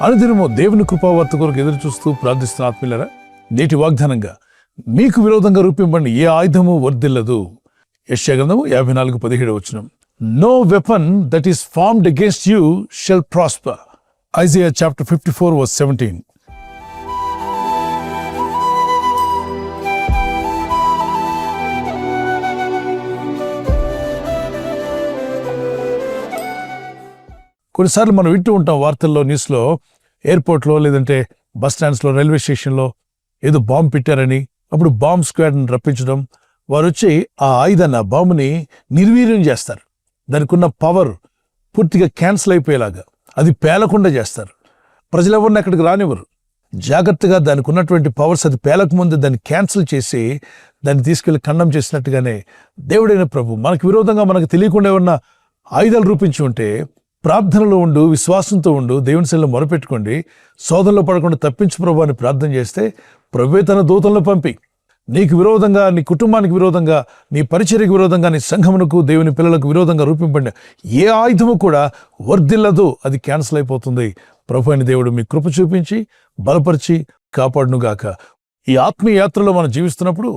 అనుదినము దేవుని కృపావార్త కొరకు ఎదురు చూస్తూ ప్రార్థిస్తున్న ఆత్మీయులారా, నేటి వాగ్దానంగా మీకు విరోధంగా రూపింపబడిన ఏ ఆయుధము వర్ధిల్లదు. యెషయా గ్రంథము 54:17 No weapon that is formed against you shall prosper. Isaiah chapter 54:17. కొన్నిసార్లు మనం వింటూ ఉంటాం వార్తల్లో, న్యూస్లో, ఎయిర్పోర్ట్లో, లేదంటే బస్ స్టాండ్స్లో, రైల్వే స్టేషన్లో ఏదో బాంబు పెట్టారని, అప్పుడు బాంబ్ స్క్వాడ్ని రప్పించడం, వారు వచ్చి ఆ ఆయుధాన్ని, ఆ బాంబుని నిర్వీర్యం చేస్తారు. దానికి ఉన్న పవర్ పూర్తిగా క్యాన్సిల్ అయిపోయేలాగా, అది పేలకుండా చేస్తారు. ప్రజలు ఎవరిని అక్కడికి రానివ్వరు. జాగ్రత్తగా దానికి ఉన్నటువంటి పవర్స్, అది పేలకముందు దాన్ని క్యాన్సిల్ చేసి దాన్ని తీసుకెళ్లి ఖండం చేసినట్టుగానే దేవుడైన ప్రభు మనకు విరోధంగా, మనకు తెలియకుండా ఉన్న ఆయుధాలు రూపించి ఉంటే, ప్రార్థనలో ఉండు, విశ్వాసంతో ఉండు, దేవుని సన్నిధిలో మొరపెట్టుకోండి, శోధనలో పడకుండా తప్పించు ప్రభు అని ప్రార్థన చేస్తే ప్రభువే తన దూతలను పంపి నీకు విరోధంగా, నీ కుటుంబానికి విరోధంగా, నీ పరిచర్యకు విరోధంగా, నీ సంఘమునకు, దేవుని పిల్లలకు విరోధంగా రూపింపబడిన ఏ ఆయుధము కూడా వర్ధిల్లదు, అది క్యాన్సిల్ అయిపోతుంది. ప్రభు అని దేవుడు మీ కృప చూపించి బలపరిచి కాపాడునుగాక. ఈ ఆత్మీయ యాత్రలో మనం జీవిస్తున్నప్పుడు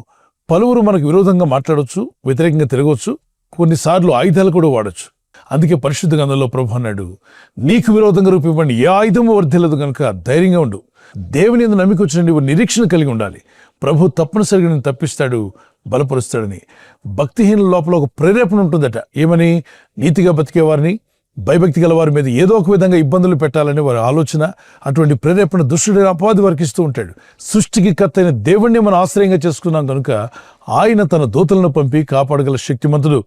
పలువురు మనకు విరోధంగా మాట్లాడవచ్చు, వ్యతిరేకంగా తిరగవచ్చు, కొన్నిసార్లు ఆయుధాలు కూడా వాడచ్చు. అందుకే పరిశుద్ధ గ్రంథంలో ప్రభు అన్నాడు, నీకు విరోధంగా రూపింపబడిన ఏ ఆయుధము వర్ధిల్లదు కనుక ధైర్యంగా ఉండు. దేవుని యందు నమ్మిక వచ్చిన నీవు నిరీక్షణ కలిగి ఉండాలి. ప్రభు తప్పనిసరిగా నేను తప్పిస్తాడు, బలపరుస్తాడని. భక్తిహీనుల లోపల ఒక ప్రేరేపణ ఉంటుందట. ఏమని? నీతిగా బతికే వారిని, భయభక్తి గల వారి మీద ఏదో ఒక విధంగా ఇబ్బందులు పెట్టాలని వారి ఆలోచన. అటువంటి ప్రేరేపణ దుష్టుడి అపవాది వారికి ఇస్తూ ఉంటాడు. సృష్టికి కర్త అయిన దేవుణ్ణి మనం ఆశ్రయంగా చేసుకున్నాం కనుక ఆయన తన దూతలను పంపి కాపాడగల శక్తిమంతుడు.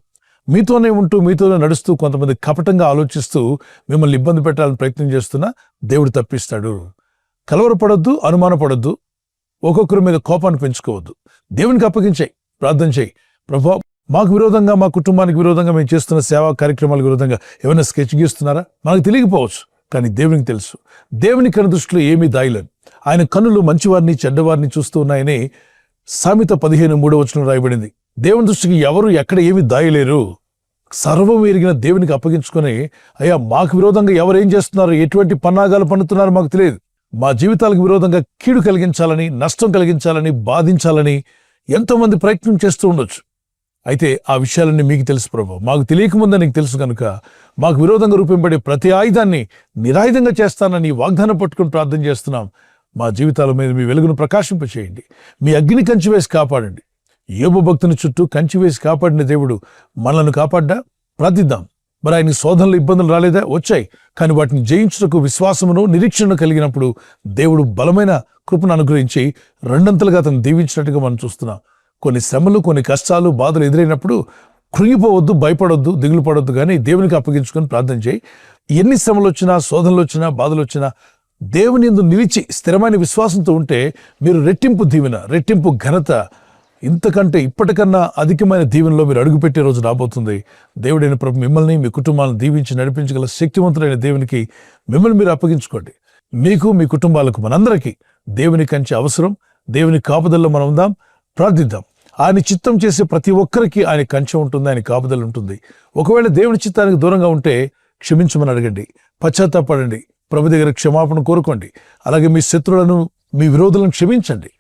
మీతోనే ఉంటూ, మీతోనే నడుస్తూ, కొంతమంది కపటంగా ఆలోచిస్తూ మిమ్మల్ని ఇబ్బంది పెట్టాలని ప్రయత్నం చేస్తున్నా దేవుడు తప్పిస్తాడు. కలవరపడొద్దు, అనుమానపడొద్దు, ఒక్కొక్కరి మీద కోపాన్ని పెంచుకోవద్దు. దేవునికి అప్పగించాయి, ప్రార్థన చేయి. ప్రభువా, మాకు విరోధంగా, మా కుటుంబానికి విరోధంగా, మేము చేస్తున్న సేవా కార్యక్రమాలకు విరోధంగా ఏమైనా స్కెచ్ గీస్తున్నారా? మనకు తెలియకపోవచ్చు, కానీ దేవునికి తెలుసు. దేవుని కను దృష్టిలో ఏమీ దాయలేదు. ఆయన కన్నులు మంచివారిని చెడ్డవారిని చూస్తూ ఉన్నాయని సామెత 15:3 రాయబడింది. దేవుని దృష్టికి ఎవరు ఎక్కడ ఏమి దాయలేరు. సర్వం ఎరిగిన దేవునికి అప్పగించుకొని, అయ్యా మాకు విరోధంగా ఎవరు ఏం చేస్తున్నారు, ఎటువంటి పన్నాగాలు పన్నుతున్నారో మాకు తెలియదు, మా జీవితాలకు విరోధంగా కీడు కలిగించాలని, నష్టం కలిగించాలని, బాధించాలని ఎంతోమంది ప్రయత్నం చేస్తూ ఉండొచ్చు. అయితే ఆ విషయాలన్నీ మీకు తెలుసు ప్రభు, మాకు తెలియకముందే నీకు తెలుసు కనుక మాకు విరోధంగా రూపింపడే ప్రతి ఆయుధాన్ని నిరాయుధంగా చేస్తానని వాగ్దానం పట్టుకుని ప్రార్థన చేస్తున్నాం. మా జీవితాల మీద మీ వెలుగును ప్రకాశింపచేయండి, మీ అగ్ని కంచి వేసి కాపాడండి. యోబు భక్తుని చుట్టూ కంచి వేసి కాపాడిన దేవుడు మనల్ని కాపాడ్డా? ప్రార్థిద్దాం. మరి ఆయన శోధనలు, ఇబ్బందులు రాలేదా? వచ్చాయి. కానీ వాటిని జయించుటకు విశ్వాసమును, నిరీక్షణను కలిగినప్పుడు దేవుడు బలమైన కృపను అనుగ్రహించి రెండంతలుగా అతను దీవించినట్టుగా మనం చూస్తున్నాం. కొన్ని శ్రమలు, కొన్ని కష్టాలు, బాధలు ఎదురైనప్పుడు కృంగిపోవద్దు, భయపడొద్దు, దిగులు పడొద్దు, కానీ దేవునికి అప్పగించుకొని ప్రార్థన చేయి. ఎన్ని శ్రమలు వచ్చినా, శోధనలు వచ్చినా, బాధలు వచ్చినా దేవుని యందు నిలిచి స్థిరమైన విశ్వాసంతో ఉంటే మీరు రెట్టింపు దీవెన, రెట్టింపు ఘనత, ఇంతకంటే ఇప్పటికన్నా అధికమైన దీవెనలో మీరు అడుగుపెట్టే రోజు రాబోతుంది. దేవుడైన ప్రభు మిమ్మల్ని, మీ కుటుంబాలను దీవించి నడిపించగల శక్తివంతుడైన దేవునికి మిమ్మల్ని మీరు అప్పగించుకోండి. మీకు, మీ కుటుంబాలకు, మనందరికీ దేవుని కంచి అవసరం. దేవుని కాపుదల్లో మనం ఉందాం, ప్రార్థిద్దాం. ఆయన చిత్తం చేసే ప్రతి ఒక్కరికి ఆయన కంచె ఉంటుంది, ఆయన కాపుదల ఉంటుంది. ఒకవేళ దేవుని చిత్తానికి దూరంగా ఉంటే క్షమించమని అడగండి, పశ్చాత్తాపడండి, ప్రభు దగ్గర క్షమాపణ కోరుకోండి. అలాగే మీ శత్రువులను, మీ విరోధులను క్షమించండి.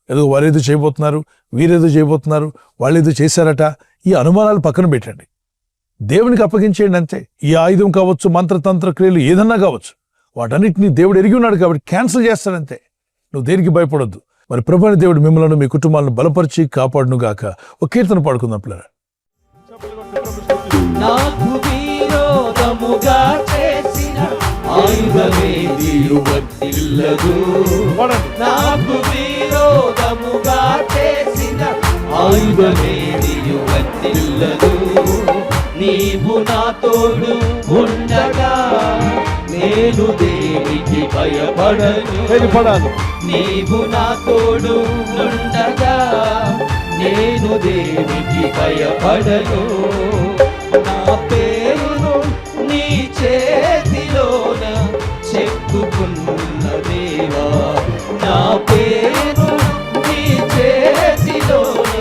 ఏదో వారేదో చేయబోతున్నారు, వీరేదో చేయబోతున్నారు, వాళ్ళేదో చేశారట, ఈ అనుమానాలు పక్కన పెట్టండి, దేవునికి అప్పగించేయండి అంతే. ఈ ఆయుధం కావచ్చు, మంత్రతంత్ర క్రియలు ఏదన్నా కావచ్చు, వాటన్నిటినీ దేవుడు ఎరిగి ఉన్నాడు కాబట్టి క్యాన్సిల్ చేస్తాడంతే. నువ్వు దేనికి భయపడొద్దు. మరి ప్రభువైన దేవుడు మిమ్మల్ని, మీ కుటుంబాలను బలపరిచి కాపాడునుగాక. ఒక కీర్తన పాడుకుందాం పిల్లరా. నాకు విరోధముగా చేసిన ఆయుధమేదియు వర్ధిల్లదు. నాకు విరోధముగా చేసిన ఆయుధమేదియు వర్ధిల్లదు. నీవు నా తోడు ఉండగా నేను దేనికి భయపడను. నీవు నా తోడు ఉండగా నేను దేనికి భయపడను. నా పేరును నీ చేతిలోన చెక్కుకున్న దేవా, నా పేరును నీ చేతిలోన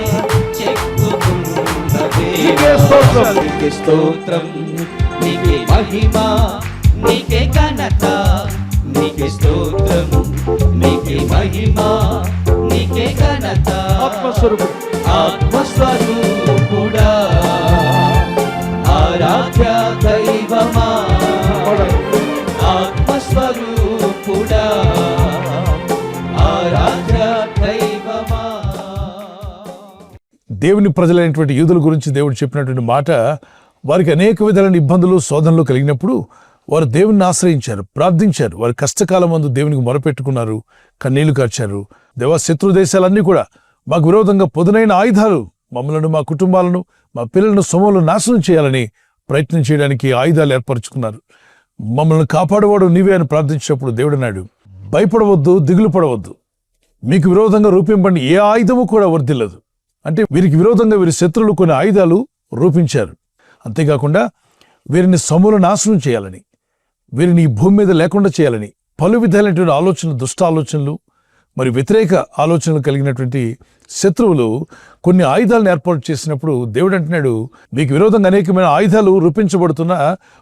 చెక్కుకున్న దేవా. నీకే స్తోత్రం, నీకే మహిమ, నీకే ఘనత, నీకే స్తోత్రం, నీకే మహిమ, నీకే ఘనత. ఆత్మస్వరూపుడు, ఆత్మస్వరూపుడా, ఆరాధ్య దైవమా, ఆత్మస్వరూపుడా, ఆరాధ్య దైవమా. దేవుని ప్రజలైనటువంటి యూదుల గురించి దేవుడు చెప్పినటువంటి మాట, వారికి అనేక విధాలైన ఇబ్బందులు శోధనలు కలిగినప్పుడు వారు దేవుని ఆశ్రయించారు, ప్రార్థించారు. వారి కష్టకాలం మందు దేవునికి మొరపెట్టుకున్నారు, కన్నీళ్లు కార్చారు. దేవా, శత్రు దేశాలన్నీ కూడా మాకు విరోధంగా పొదునైన ఆయుధాలు మమ్మలను, మా కుటుంబాలను, మా పిల్లలను, సొమ్ములను నాశనం చేయాలని ప్రయత్నం చేయడానికి ఆయుధాలు ఏర్పరచుకున్నారు. మమ్మల్ని కాపాడేవాడు నీవే అని ప్రార్థించినప్పుడు దేవుడు అన్నాడు, భయపడవద్దు, దిగులు పడవద్దు. మీకు విరోధంగా రూపింపబడిన ఏ ఆయుధము కూడా వర్ధిల్లదు. అంటే వీరికి విరోధంగా వీరి శత్రువులు కొన్ని ఆయుధాలు రూపించారు. అంతేకాకుండా వీరిని సమూల నాశనం చేయాలని, వీరిని ఈ భూమి మీద లేకుండా చేయాలని పలు విధాలైనటువంటి ఆలోచనలు, దుష్ట ఆలోచనలు, మరి వ్యతిరేక ఆలోచనలు కలిగినటువంటి శత్రువులు కొన్ని ఆయుధాలను ఏర్పాటు చేసినప్పుడు దేవుడు అంటున్నాడు, మీకు విరోధంగా అనేకమైన ఆయుధాలు రూపించబడుతున్నా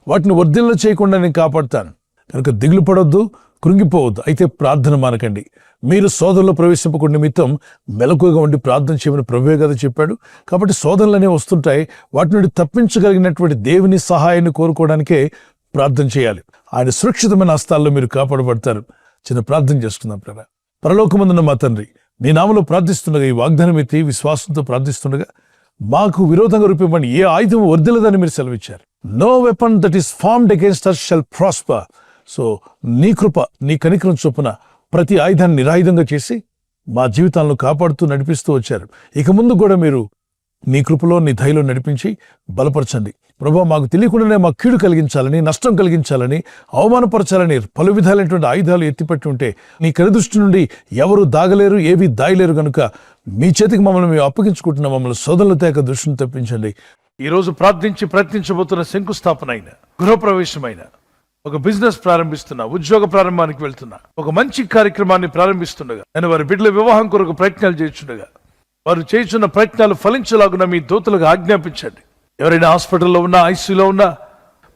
వాటిని వర్ధిల్ల చేయకుండా నేను కాపాడుతాను. కనుక దిగులు పడొద్దు, కృంగిపోవద్దు. అయితే ప్రార్థన మానకండి. మీరు శోధనలో ప్రవేశింపకుండా నిమిత్తం మెలకుగా ఉండి ప్రార్థన చేయమని ప్రభువే కదా చెప్పాడు. కాబట్టి శోధనలనే వస్తుంటాయి, వాటి నుండి తప్పించగలిగినటువంటి దేవుని సహాయాన్ని కోరుకోవడానికే ప్రార్థన చేయాలి. ఆయన సురక్షితమైన హస్తాల్లో మీరు కాపాడబడతారు. చిన్న ప్రార్థన చేసుకుందాం. పరలోకమందున్న మా తండ్రి, నీ నామలో ప్రార్థిస్తుండగా, ఈ వాగ్దానం ఎత్తి విశ్వాసంతో ప్రార్థిస్తుండగా, మాకు విరోధంగా రూపొందిన ఏ ఆయుధం వర్ధిల్లదని మీరు సెలవిచ్చారు. No weapon that is formed against us shall prosper. So నీ కృప, నీ కనికరం చొప్పున ప్రతి ఆయుధాన్ని నిరాయుధంగా చేసి మా జీవితాలను కాపాడుతూ నడిపిస్తూ వచ్చారు. ఇక ముందు కూడా మీరు నీ కృపలో, నీ దయలో నడిపించి బలపరచండి. ప్రభువా, మాకు తెలియకుండానే మా కీడు కలిగించాలని, నష్టం కలిగించాలని, అవమానపరచాలని పలు విధాలైనటువంటి ఆయుధాలు ఎత్తిపెట్టి ఉంటే నీ కనుదృష్టి నుండి ఎవరు దాగలేరు, ఏవి దాయలేరు. కనుక మీ చేతికి మమ్మల్ని మేము అప్పగించుకుంటున్న మమ్మల్ని శోధనలు తేక దృష్టిని తప్పించండి. ఈరోజు ప్రార్థించి ప్రయత్నించబోతున్న శంకుస్థాపన అయిన, గృహప్రవేశమైన, ఒక బిజినెస్ ప్రారంభిస్తున్నా, ఉద్యోగ ప్రారంభానికి వెళ్తున్నా, ఒక మంచి కార్యక్రమాన్ని ప్రారంభిస్తుండగా, నేను వారి బిడ్డల వివాహం కొరకు ప్రయత్నాలు చేస్తుండగా, వారు చేస్తున్న ప్రయత్నాలు ఫలించలాగున మీ దూతలకు ఆజ్ఞాపించండి. ఎవరైనా హాస్పిటల్లో ఉన్నా, ఐసీయూలో ఉన్నా,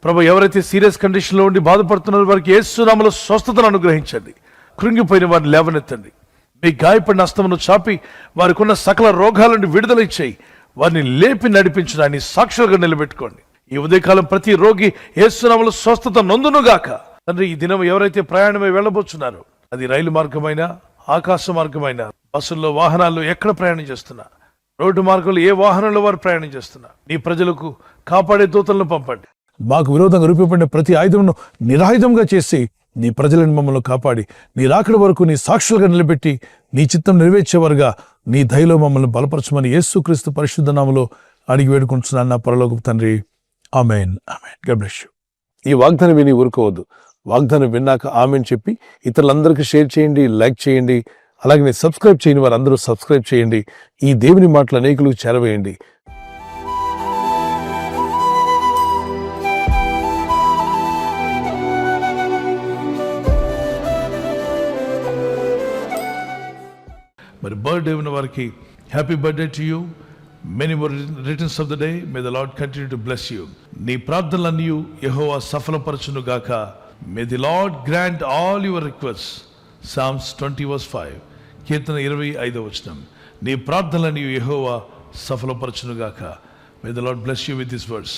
ప్రభు ఎవరైతే సీరియస్ కండిషన్లో ఉండి బాధపడుతున్నారో వారికి యేసు నామములో స్వస్థతను అనుగ్రహించండి. కృంగిపోయిన వారిని లేవనెత్తండి. మీ గాయపడిన హస్తమును చాపి వారికి ఉన్న సకల రోగాల నుండి విడుదల ఇచ్చేయి. వారిని లేపి నడిపించడాన్ని సాక్షులుగా నిలబెట్టుకోండి. ఈ ఉదయకాలం ప్రతి రోగి యేసు నామములో స్వస్థత నొందునుగాక. తండ్రి, ఈ దినం ఎవరైతే ప్రయాణమై వెళ్ళబోతున్నారో, అది రైలు మార్గమైనా, ఆకాశ మార్గమైనా, బస్సుల్లో, వాహనాల్లో ఎక్కడ ప్రయాణం చేస్తున్నా, రోడ్డు మార్గంలో ఏ వాహనంలో వారు ప్రయాణం చేస్తున్నా, నీ ప్రజలకు కాపాడే దూతలను పంపండి. మాకు విరోధంగా రూపొందిన ప్రతి ఆయుధమును నిరాయుధంగా చేసి నీ ప్రజలను మమ్మల్ని కాపాడి నీ రాకడ వరకు నీ సాక్షులుగా నిలబెట్టి నీ చిత్తం నెరవేర్చేవారుగా నీ దయలో మమ్మల్ని బలపరచమని యేసుక్రీస్తు పరిశుద్ధ నామములో అడిగి వేడుకుంటున్నాను నా పరలోకపు తండ్రి. ఆమేన్. ఆమేన్. God bless you. ఈ వాగ్దానం విని ఊరుకోవద్దు. వాగ్దానం విన్నాక ఆమేన్ చెప్పి ఇతరులందరికీ షేర్ చేయండి, లైక్ చేయండి. అలాగే సబ్స్క్రైబ్ చేయని వారందరూ సబ్స్క్రైబ్ చేయండి. ఈ దేవుని మాటలు అనేకులకు చేరవేయండి. మరి బర్త్డే ఉన్న వారికి happy birthday to you. Many more returns of the day. May the lord continue to bless you. నీ ప్రార్థనలన్నీ యెహోవా సఫలపరచును గాక. May the lord grant all your request. Psalms 20:5. కీర్తన 25. నీ ప్రార్థనలని యెహోవా సఫలపరచును గాక. May the lord bless you with this words.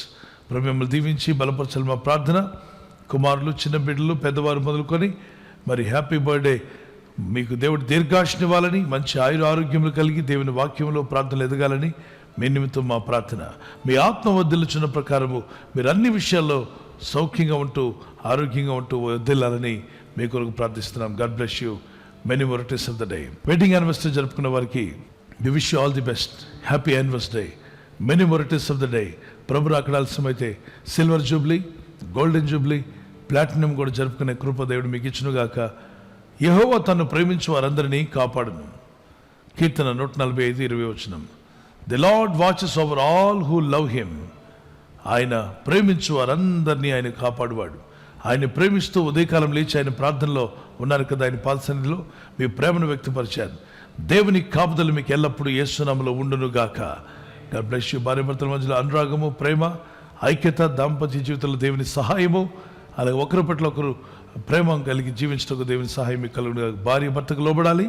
ప్రభు మిమ్మల్ని దీవించి బలపరచాలి మా ప్రార్థన. కుమారులు, చిన్న బిడ్డలు, పెద్దవారు మొదలుకొని మరి హ్యాపీ బర్త్డే. మీకు దేవుడు దీర్ఘాయుష్ని ఇవ్వాలని, మంచి ఆరోగ్యములు కలిగి దేవుని వాక్యంలో ప్రార్థనలు ఎదగాలని మీ నిమిత్తం మా ప్రార్థన. మీ ఆత్మ వర్ధిల్లుచున్న ప్రకారము మీరు అన్ని విషయాల్లో సౌఖ్యంగా ఉంటూ, ఆరోగ్యంగా ఉంటూ వర్ధిల్లాలని మీ కొరకు ప్రార్థిస్తున్నాం. God bless you. Many more returns of the day. Wedding anniversary జరుపుకున్న వారికి we wish you all the best. Happy anniversary. Many more returns of the day. ప్రభు రాకడ ఆలస్యమైతే silver jubilee, golden jubilee, platinum కూడా జరుపుకునే కృప దేవుడు మీకు ఇచ్చునుగాక. యెహోవా తను ప్రేమించు వారందరినీ కాపాడును. కీర్తన 145:20. The lord watches over all who love him. ఆయన ప్రేమించు వారందరినీ ఆయన కాపాడువాడు. ఆయన ప్రేమిస్తూ ఉదయకాలం లేచి ఆయన ప్రార్థనలో ఉన్నారు కదా, ఆయన పాదసన్నిధిలో మీ ప్రేమను వ్యక్తపరిచారు. దేవుని కాపుదలు మీకు ఎల్లప్పుడూ యేసు నామములో ఉండును గాక. God bless you. భార్యాభర్తల మధ్యలో అనురాగము, ప్రేమ, ఐక్యత, దాంపత్య జీవితంలో దేవుని సహాయము, అలాగే ఒకరి పట్ల ఒకరు ప్రేమ కలిగి జీవించటకు దేవుని సహాయం మీకు కలుగును. భార్య భర్తకు లోబడాలి,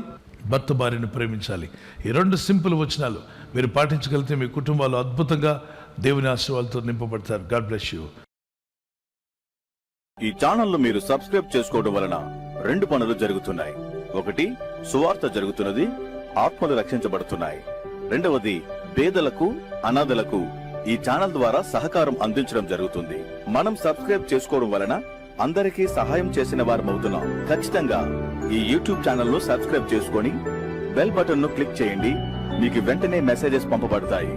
భర్త భార్యను ప్రేమించాలి. ఈ 2 సింపుల్ వచనాలు మీరు పాటించగలిగితే మీ కుటుంబాలు అద్భుతంగా దేవుని ఆశీర్వాదాలతో నింపబడతారు. God bless you. ఈ ఛానల్ మీరు సబ్స్క్రైబ్ చేసుకోవడం వలన 2 పనులు జరుగుతున్నాయి. 1, సువార్త జరుగుతున్నది, ఆత్మలు రక్షించబడుతున్నాయి. 2వది, పేదలకు అనాథలకు ఈ ఛానల్ ద్వారా సహకారం అందించడం జరుగుతుంది. మనం సబ్స్క్రైబ్ చేసుకోవడం వలన అందరికీ సహాయం చేసిన వారమవుతున్నాం. ఖచ్చితంగా ఈ యూట్యూబ్ ఛానల్ ను సబ్స్క్రైబ్ చేసుకొని బెల్ బటన్ ను క్లిక్ చేయండి. మీకు వెంటనే మెసేజెస్ పంపబడతాయి.